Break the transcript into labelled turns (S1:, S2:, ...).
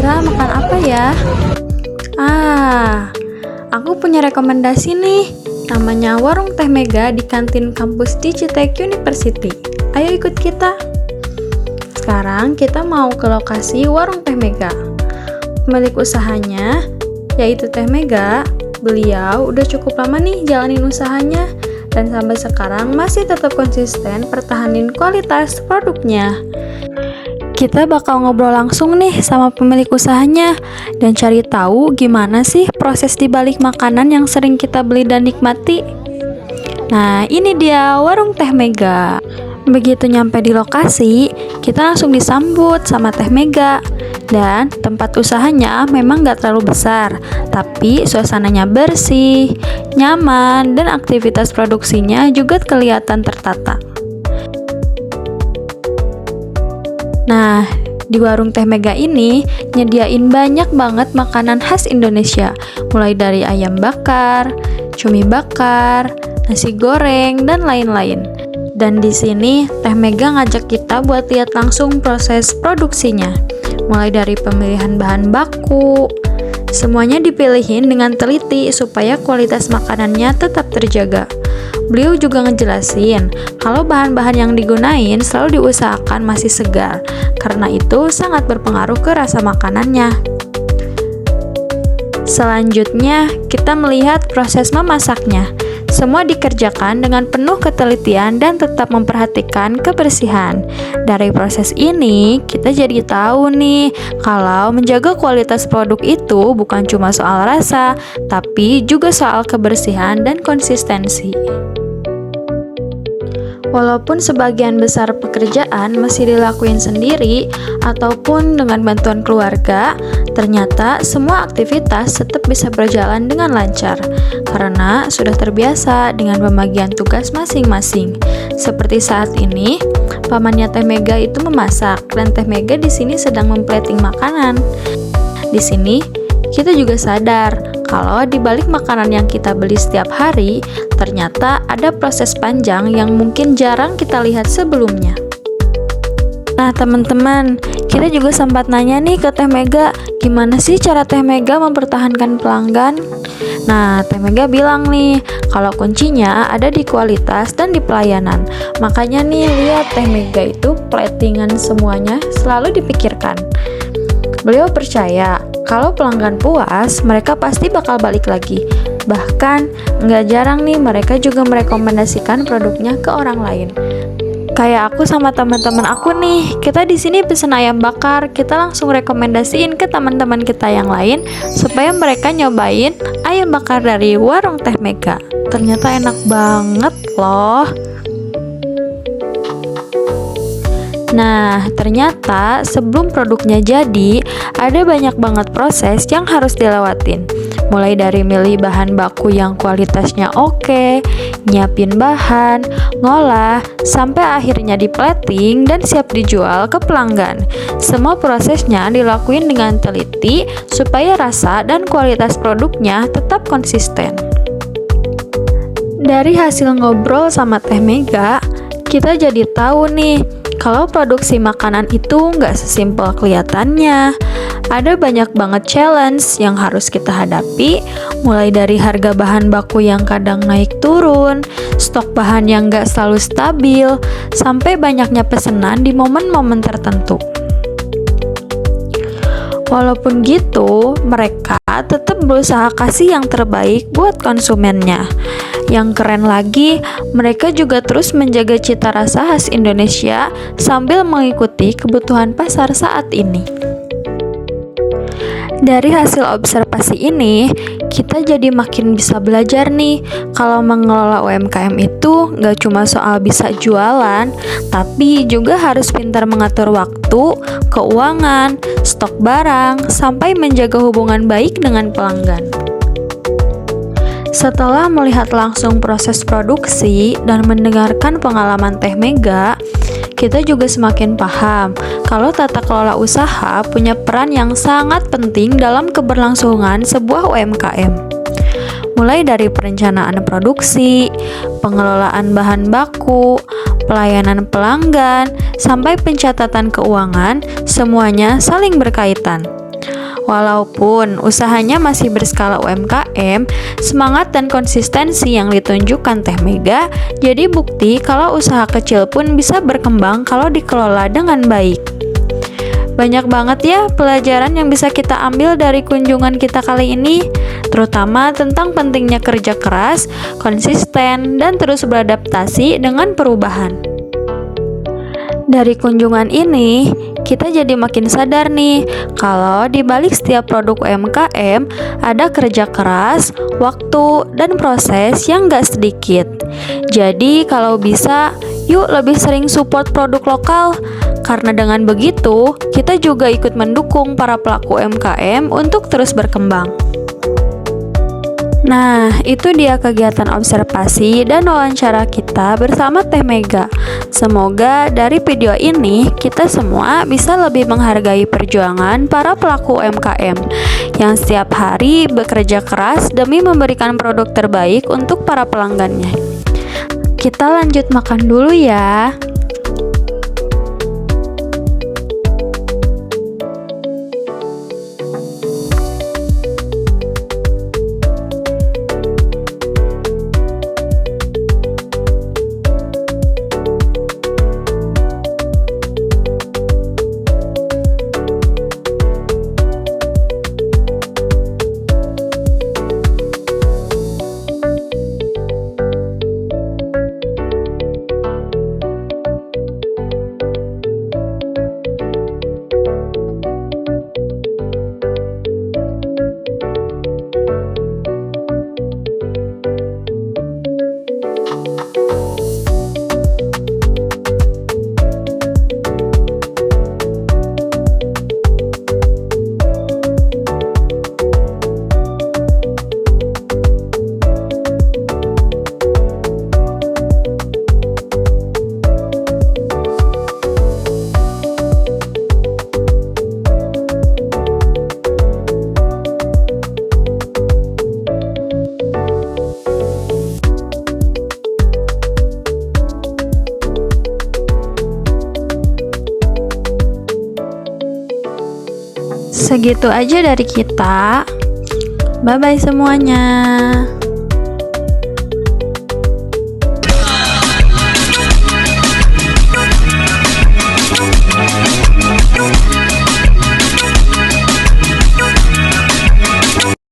S1: kira-kira makan apa ya? Aku punya rekomendasi nih. Namanya Warung Teh Mega di kantin kampus Digitek University. Ayo ikut kita. Sekarang kita mau ke lokasi Warung Teh Mega. Pemilik usahanya, yaitu Teh Mega, beliau udah cukup lama nih jalanin usahanya dan sampai sekarang masih tetap konsisten pertahanin kualitas produknya. Kita bakal ngobrol langsung nih sama pemilik usahanya dan cari tahu gimana sih proses dibalik makanan yang sering kita beli dan nikmati. Nah, ini dia Warung Teh Mega. Begitu nyampe di lokasi, kita langsung disambut sama Teh Mega. Dan tempat usahanya memang gak terlalu besar, tapi suasananya bersih, nyaman, dan aktivitas produksinya juga kelihatan tertata. Nah, di Warung Teh Mega ini nyediain banyak banget makanan khas Indonesia, mulai dari ayam bakar, cumi bakar, nasi goreng, dan lain-lain. Dan di sini Teh Mega ngajak kita buat lihat langsung proses produksinya, mulai dari pemilihan bahan baku. Semuanya dipilihin dengan teliti supaya kualitas makanannya tetap terjaga. Beliau juga ngejelasin kalau bahan-bahan yang digunain selalu diusahakan masih segar, karena itu sangat berpengaruh ke rasa makanannya. Selanjutnya, kita melihat proses memasaknya. Semua dikerjakan dengan penuh ketelitian dan tetap memperhatikan kebersihan. Dari proses ini, kita jadi tahu nih kalau menjaga kualitas produk itu bukan cuma soal rasa, tapi juga soal kebersihan dan konsistensi. Walaupun sebagian besar pekerjaan masih dilakuin sendiri ataupun dengan bantuan keluarga, ternyata semua aktivitas tetap bisa berjalan dengan lancar karena sudah terbiasa dengan pembagian tugas masing-masing. Seperti saat ini, pamannya Teh Mega itu memasak dan Teh Mega di sini sedang memplating makanan. Di sini kita juga sadar kalau di balik makanan yang kita beli setiap hari, ternyata ada proses panjang yang mungkin jarang kita lihat sebelumnya. Nah teman-teman, kita juga sempat nanya nih ke Teh Mega, gimana sih cara Teh Mega mempertahankan pelanggan? Nah, Teh Mega bilang nih, kalau kuncinya ada di kualitas dan di pelayanan. Makanya nih, lihat Teh Mega itu platingan semuanya selalu dipikirkan. Beliau percaya, kalau pelanggan puas, mereka pasti bakal balik lagi. Bahkan, nggak jarang nih mereka juga merekomendasikan produknya ke orang lain. Kayak aku sama teman-teman aku nih, kita di sini pesen ayam bakar, kita langsung rekomendasiin ke teman-teman kita yang lain supaya mereka nyobain ayam bakar dari Warung Teh Mega. Ternyata enak banget loh. Nah, ternyata sebelum produknya jadi, ada banyak banget proses yang harus dilewatin. Mulai dari milih bahan baku yang kualitasnya oke, nyiapin bahan, ngolah, sampai akhirnya di-plating dan siap dijual ke pelanggan. Semua prosesnya dilakuin dengan teliti supaya rasa dan kualitas produknya tetap konsisten. Dari hasil ngobrol sama Teh Mega, kita jadi tahu nih, kalau produksi makanan itu nggak sesimpel kelihatannya. Ada banyak banget challenge yang harus kita hadapi, mulai dari harga bahan baku yang kadang naik turun, stok bahan yang nggak selalu stabil, sampai banyaknya pesanan di momen-momen tertentu. Walaupun gitu, mereka tetap berusaha kasih yang terbaik buat konsumennya. Yang keren lagi, mereka juga terus menjaga cita rasa khas Indonesia sambil mengikuti kebutuhan pasar saat ini. Dari hasil observasi ini, kita jadi makin bisa belajar nih kalau mengelola UMKM itu nggak cuma soal bisa jualan, tapi juga harus pintar mengatur waktu, keuangan, stok barang, sampai menjaga hubungan baik dengan pelanggan. Setelah melihat langsung proses produksi dan mendengarkan pengalaman Teh Mega, kita juga semakin paham kalau tata kelola usaha punya peran yang sangat penting dalam keberlangsungan sebuah UMKM. Mulai dari perencanaan produksi, pengelolaan bahan baku, pelayanan pelanggan, sampai pencatatan keuangan, semuanya saling berkaitan. Walaupun usahanya masih berskala UMKM, semangat dan konsistensi yang ditunjukkan Teh Mega jadi bukti kalau usaha kecil pun bisa berkembang kalau dikelola dengan baik. Banyak banget ya pelajaran yang bisa kita ambil dari kunjungan kita kali ini, terutama tentang pentingnya kerja keras, konsisten, dan terus beradaptasi dengan perubahan. Dari kunjungan ini, kita jadi makin sadar nih, kalau di balik setiap produk UMKM ada kerja keras, waktu, dan proses yang gak sedikit. Jadi kalau bisa, yuk lebih sering support produk lokal, karena dengan begitu, kita juga ikut mendukung para pelaku UMKM untuk terus berkembang. Nah, itu dia kegiatan observasi dan wawancara kita bersama Teh Mega. Semoga dari video ini kita semua bisa lebih menghargai perjuangan para pelaku UMKM yang setiap hari bekerja keras demi memberikan produk terbaik untuk para pelanggannya. Kita lanjut makan dulu ya. Segitu aja dari kita. Bye-bye semuanya.